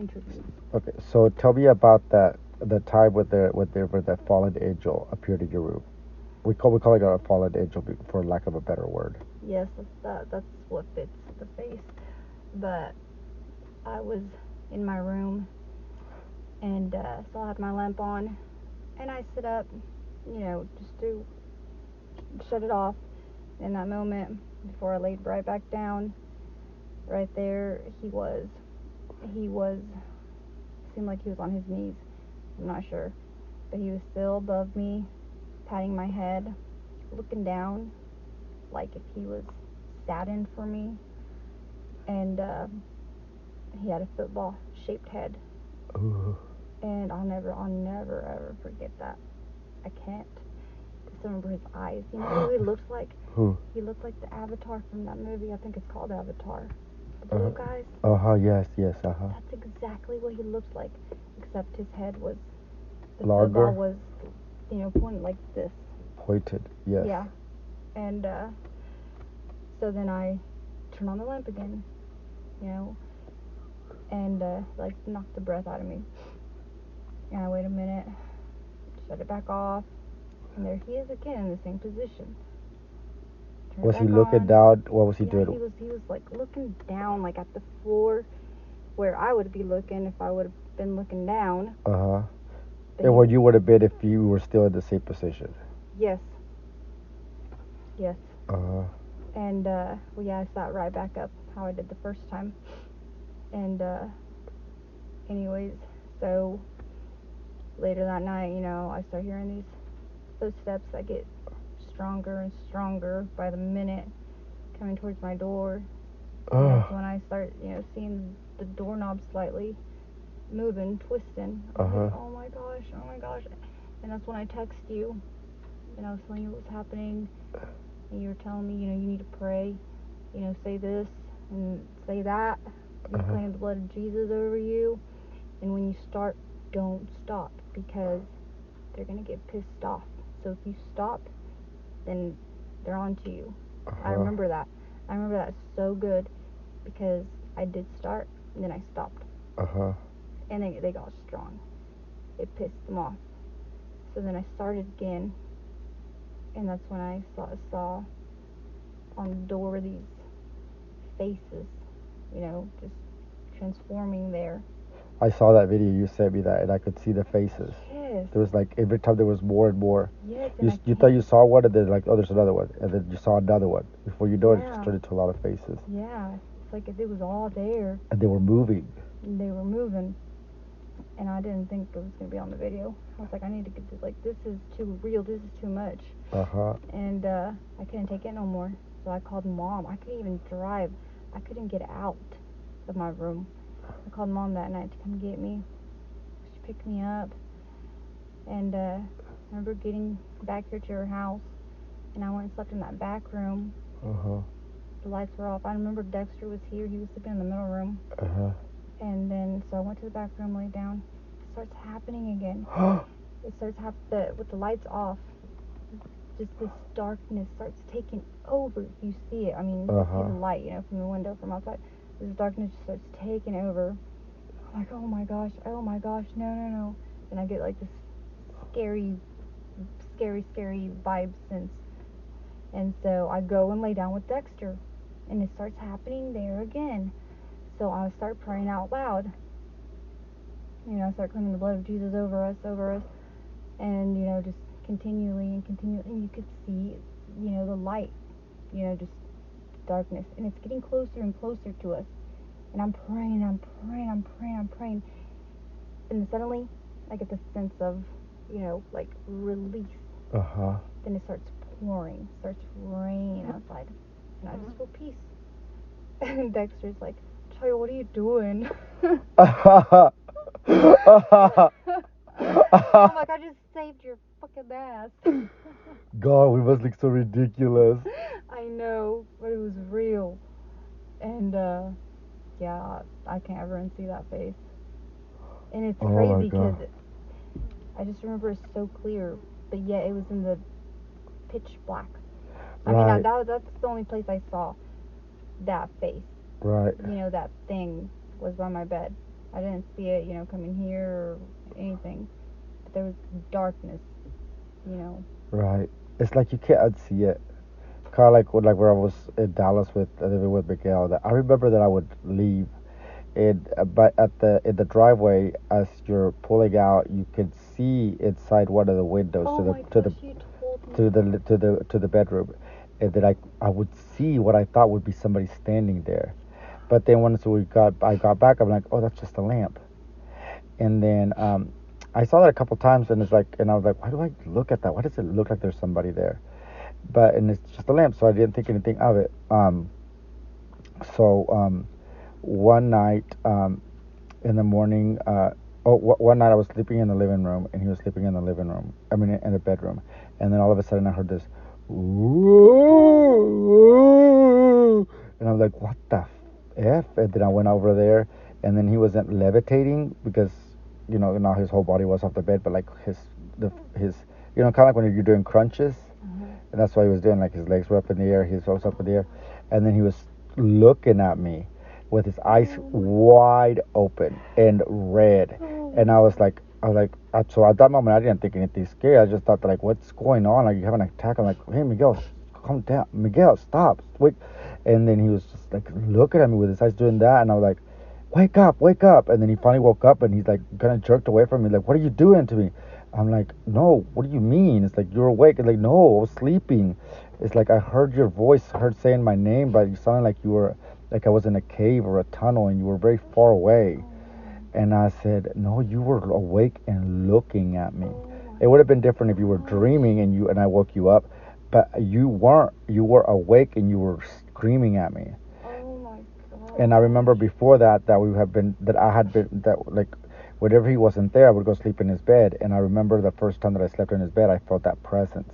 introduce. Okay, so tell me about the time with that fallen angel appeared in your room. We call it a fallen angel for lack of a better word. Yes, that's what fits the face. But I was in my room, and so I had my lamp on, and I sit up, just to shut it off. In that moment, before I laid right back down, right there, he was, seemed like he was on his knees. I'm not sure, but he was still above me, patting my head, looking down, like if he was saddened for me, and he had a football-shaped head, Ooh. and I'll never ever forget that. I can't. Just remember his eyes. You know who he looks like? Who? He looked like the Avatar from that movie. I think it's called Avatar. The blue guys. Yes. That's exactly what he looked like, except his head was, the Longer? football was, pointed like this. Pointed, yes. Yeah. And so then I turn on the lamp again, and like knocked the breath out of me. And I wait a minute, shut it back off, and there he is again in the same position. Was he looking down? What was he doing? He was like looking down, like at the floor, where I would be looking if I would have been looking down. And where you would have been if you were still in the same position. Yes. And I sat right back up how I did the first time. And anyways, so later that night, I start hearing those steps that get stronger and stronger by the minute, coming towards my door. And that's when I start, seeing the doorknob slightly moving, twisting. I was like, oh my gosh. And that's when I text you, and I was telling you what was happening, and you were telling me, you need to pray, say this and say that, and claim the blood of Jesus over you. And when you start, don't stop, because they're going to get pissed off. So if you stop, then they're on to you. I remember that. I remember that so good, because I did start, and then I stopped. And they got strong. It pissed them off. So then I started again, and that's when I saw on the door these faces, just transforming there. I saw that video, you sent me that, and I could see the faces. Yes. There was like, every time there was more and more. Yes. You thought you saw one, and then like, oh, there's another one, and then you saw another one. Before you know it, it just turned into a lot of faces. Yeah, it's like it was all there. And they were moving. And I didn't think it was going to be on the video. I was like, I need to get this, like, this is too real, this is too much. And I couldn't take it no more. So I called Mom. I couldn't even drive. I couldn't get out of my room. I called Mom that night to come get me. She picked me up. And I remember getting back here to her house, and I went and slept in that back room. The lights were off. I remember Dexter was here. He was sleeping in the middle room. And then, so I went to the back room, laid down. It starts happening again. It starts with the lights off. Just this darkness starts taking over. You see it. I mean, you see the light, from the window, from outside. This darkness just starts taking over. I'm like, oh my gosh, no. And I get like this scary vibe sense. And so I go and lay down with Dexter, and it starts happening there again. So I start praying out loud. I start claiming the blood of Jesus over us, and just continually, and you could see, the light, just darkness, and it's getting closer and closer to us. And I'm praying, and then suddenly I get the sense of, like release. Then it starts pouring, starts raining outside, and I just feel peace. And Dexter's like, Tayo, what are you doing? I'm like, I just saved your fucking ass. God, we must look so ridiculous. I know, but it was real. And yeah, I can't ever unsee that face. And it's crazy because I just remember it so clear, but yet it was in the pitch black. I mean, that's the only place I saw that face. Right. That thing was by my bed. I didn't see it, coming here or anything. But there was darkness, you know. Right. It's like you can't unsee it. Kind of like where I was in Dallas with living with Miguel. That I remember that I would leave, and but at the in the driveway as you're pulling out, you could see inside one of the windows Oh to the my to the gosh, you told me to that. the bedroom, and then I would see what I thought would be somebody standing there. But then once I got back, I'm like, oh, that's just a lamp. And then I saw that a couple times, and and I was like, why do I look at that? Why does it look like there's somebody there? But and it's just a lamp, so I didn't think anything of it. So one night in the morning, one night I was sleeping in the living room, and he was sleeping in the living room. I mean, in the bedroom, and then all of a sudden I heard this, ooh, and I was like, what the f? And then I went over there, and then he wasn't levitating because now his whole body was off the bed, but like his kind of like when you're doing crunches, and that's why he was doing, like his legs were up in the air, his was up in the air, and then he was looking at me with his eyes wide open and red, and so at that moment I didn't think anything scary. I just thought that, like, what's going on? Like, you have an attack? I'm like, hey, Miguel, calm down, Miguel, stop, wait. And then he was just like looking at me with his eyes doing that, and I was like, wake up. And then he finally woke up, and he's like kind of jerked away from me, like, what are you doing to me? I'm like, no, what do you mean? It's like, you're awake. It's like, no, I was sleeping. It's like, I heard your voice, heard saying my name, but you sounded like you were, like I was in a cave or a tunnel, and you were very far away. And I said, no, you were awake and looking at me. It would have been different if you were dreaming and I woke you up, but you weren't. You were awake and you were screaming at me. Oh my god. And I remember before that I had been that, like, whenever he wasn't there, I would go sleep in his bed. And I remember the first time that I slept in his bed, I felt that presence.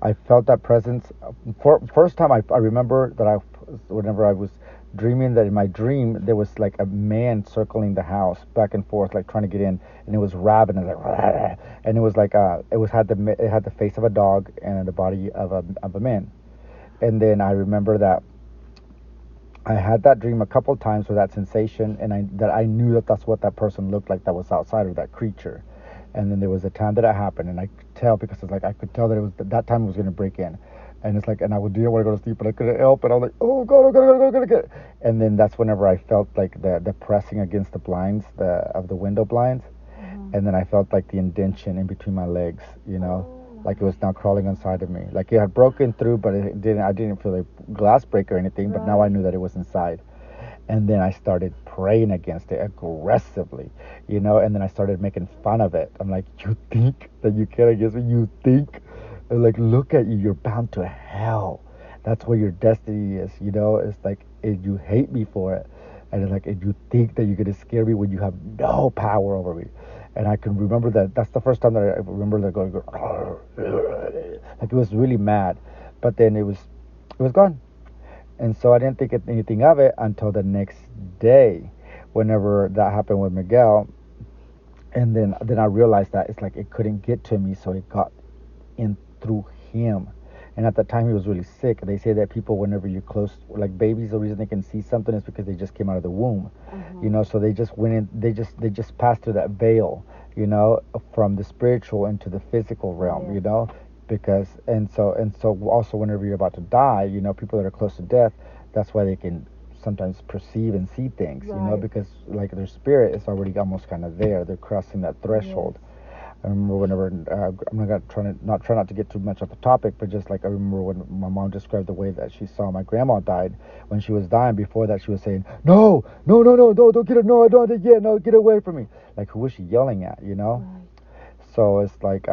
I felt that presence. First time I remember that whenever I was dreaming, that in my dream there was like a man circling the house back and forth, like trying to get in, and it was rabid, and like, and it was like it had the face of a dog and the body of a man. And then I remember that I had that dream a couple times with that sensation, and I knew that that's what that person looked like that was outside of that creature. And then there was a time that it happened, and I could tell, because it's like I could tell that it was that time it was going to break in, and it's like, and didn't want to go to sleep, but I couldn't help it. I was like, oh god, oh god, oh god, oh god, oh god. And then that's whenever I felt like the pressing against the blinds, of the window blinds, and then I felt like the indentation in between my legs, like it was now crawling inside of me, like it had broken through, but it didn't. I didn't feel a glass break or anything, but now I knew that it was inside. And then I started praying against it aggressively, and then I started making fun of it. I'm like, you think that you can against me? You think? And like, look at you, you're bound to hell. That's where your destiny is, It's like, you hate me for it. And it's like, and you think that you're going to scare me when you have no power over me. And I can remember that. That's the first time that I remember that going, like, it was really mad. But then it was gone. And so I didn't think anything of it until the next day, whenever that happened with Miguel. And then I realized that it's like it couldn't get to me, so it got in through him. And at that time, he was really sick. They say that people, whenever you're close, like babies, the reason they can see something is because they just came out of the womb, So they just went in. They just passed through that veil, from the spiritual into the physical realm, because and so also whenever you're about to die, people that are close to death, that's why they can sometimes perceive and see things, because like their spirit is already almost kind of there. They're crossing that threshold. I remember whenever I'm try not to get too much off the topic, but just like I remember when my mom described the way that she saw my grandma died. When she was dying, before that she was saying, "No, no, no, no, no, don't get it, no, I don't want it yet, no, get away from me." Like, who was she yelling at? So it's like,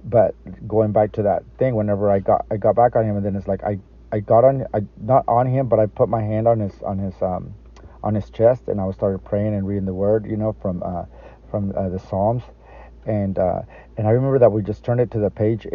but going back to that thing, whenever I got back on him, and then it's like I got on, not on him, but I put my hand on his chest, and I started praying and reading the word, from the Psalms. And I remember that we just turned it to the page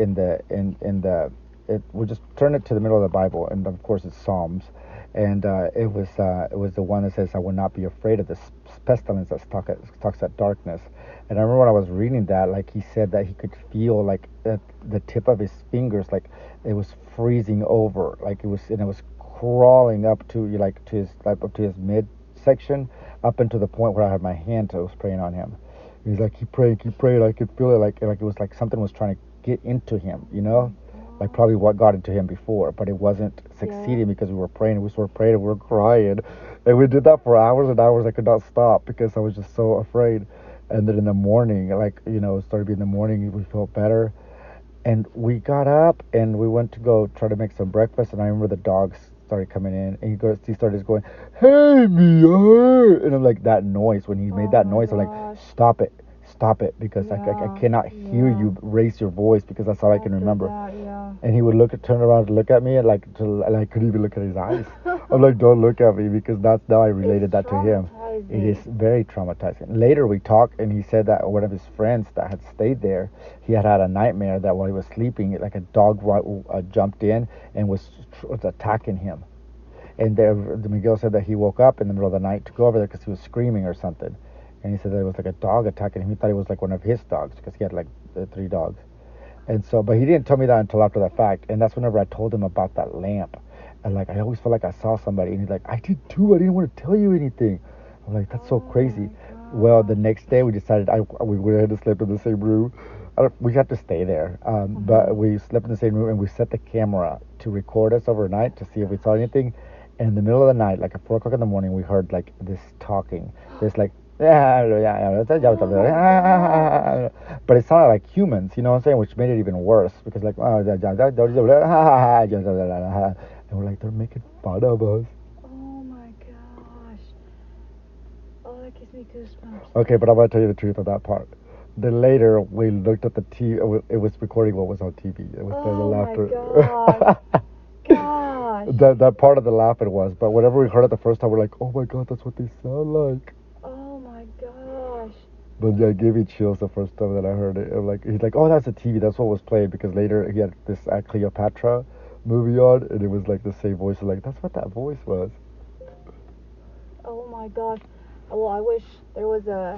we just turned it to the middle of the Bible, and of course it's Psalms, and it was the one that says, "I will not be afraid of this pestilence that stalks at darkness." And I remember when I was reading that, like, he said that he could feel like the tip of his fingers, like it was freezing over, like it was crawling up to, like, to his, like, up to his mid section, up until the point where I had my hand, I was praying on him. He's like, keep praying, keep praying. I could feel it, like it was like something was trying to get into him, you know, like probably what got into him before, but it wasn't succeeding because we were praying. We were praying, and we were crying, and we did that for hours and hours. I could not stop because I was just so afraid. And then in the morning, like it started being in the morning, we felt better, and we got up and we went to go try to make some breakfast. And I remember the dogs started coming in, and he started going, "Hey, Mia!" And I'm like, that noise, when he made that noise, I'm like, stop it, stop it, because I cannot hear you raise your voice, because that's all I can remember. And he would turn around to look at me, and and I couldn't even look at his eyes. I'm like, don't look at me, because that's now I related that to him. It is very traumatizing. Later we talked, and he said that one of his friends that had stayed there, he had a nightmare that while he was sleeping, like a dog jumped in and was attacking him. And Miguel said that he woke up in the middle of the night to go over there because he was screaming or something. And he said that it was like a dog attacking him. He thought it was like one of his dogs because he had like 3 dogs. And so, but he didn't tell me that until after the fact. And that's whenever I told him about that lamp. And like, I always felt like I saw somebody. And he's like, I did too. I didn't want to tell you anything. I'm like, that's so crazy. Well, the next day we decided we went ahead and slept in the same room. We had to stay there, but we slept in the same room, and we set the camera to record us overnight to see if we saw anything. And in the middle of the night, like at 4 o'clock in the morning, we heard like this talking. This like, but it sounded like humans, you know what I'm saying? Which made it even worse because like, and we're like, they're making fun of us. Oh my gosh. Oh, that gives me goosebumps. Okay, but I'm gonna tell you the truth of that part. Then later we looked at the TV. It was recording what was on TV. It was the laughter. Oh my gosh. That part of the laugh it was. But whenever we heard it the first time, we're like, oh my god, that's what they sound like. Oh my gosh. But yeah, it gave me chills the first time that I heard it. I'm like, he's like, oh, that's the TV. That's what was playing, because later he had this Cleopatra movie on, and it was like the same voice. I'm like, that's what that voice was. Oh my gosh. Well, I wish there was a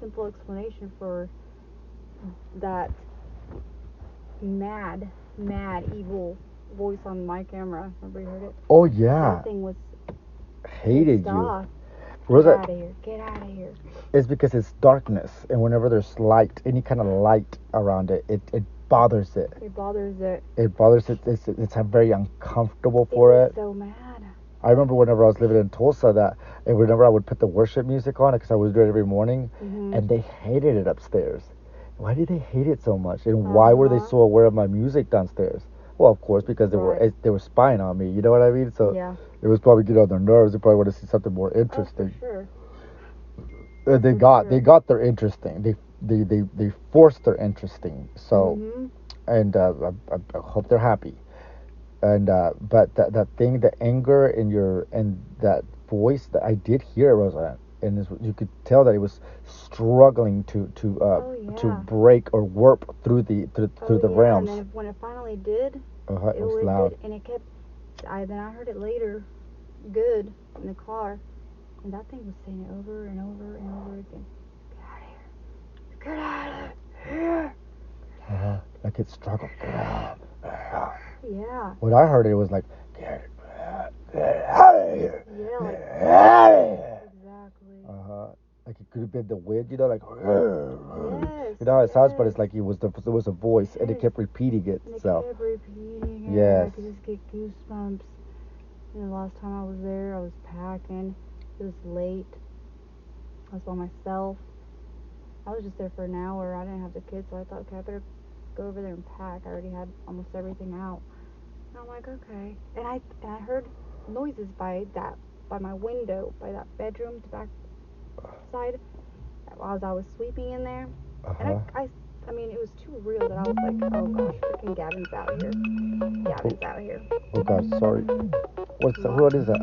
simple explanation for that mad, evil voice on my camera. Remember you heard it? Oh yeah. That thing was hated pissed you. off. Rosa, Get out of here. Get out of here. It's because it's darkness, and whenever there's light, any kind of light around it, it bothers it. It bothers it. It bothers it. It's very uncomfortable for it. So mad. I remember whenever I was living in Tulsa and whenever I would put the worship music on, because I was doing it every morning, and they hated it upstairs. Why did they hate it so much? And why were they so aware of my music downstairs? Well, of course, because they were spying on me. You know what I mean? So it was probably getting on their nerves. They probably want to see something more interesting. Oh, for sure. They got their interesting. They forced their interesting. So, and I hope they're happy. And but that thing, the anger and that voice that I did hear, Rosa, and you could tell that it was struggling to break or warp through the realms. And then when it finally did, it was loud. And it kept. Then I heard it later, good in the car, and that thing was saying it over and over and over again. Get out of here! Like it struggled. Yeah. What I heard, it was like, get out of here. Yeah, like, exactly. Like it could have been the wind, like. Yes. You know how it sounds, but it's like it was a voice, and it kept repeating itself. And it kept repeating it. Yes. I could just get goosebumps. And the last time I was there, I was packing. It was late. I was by myself. I was just there for an hour. I didn't have the kids, so I thought, okay, I better go over there and pack. I already had almost everything out. And I'm like, okay. And I heard noises by my window, by that bedroom, the back side, as I was sleeping in there. And I mean, it was too real that I was like, oh gosh, freaking Gavin's out here. Gavin's out here. Oh gosh, sorry. What is that?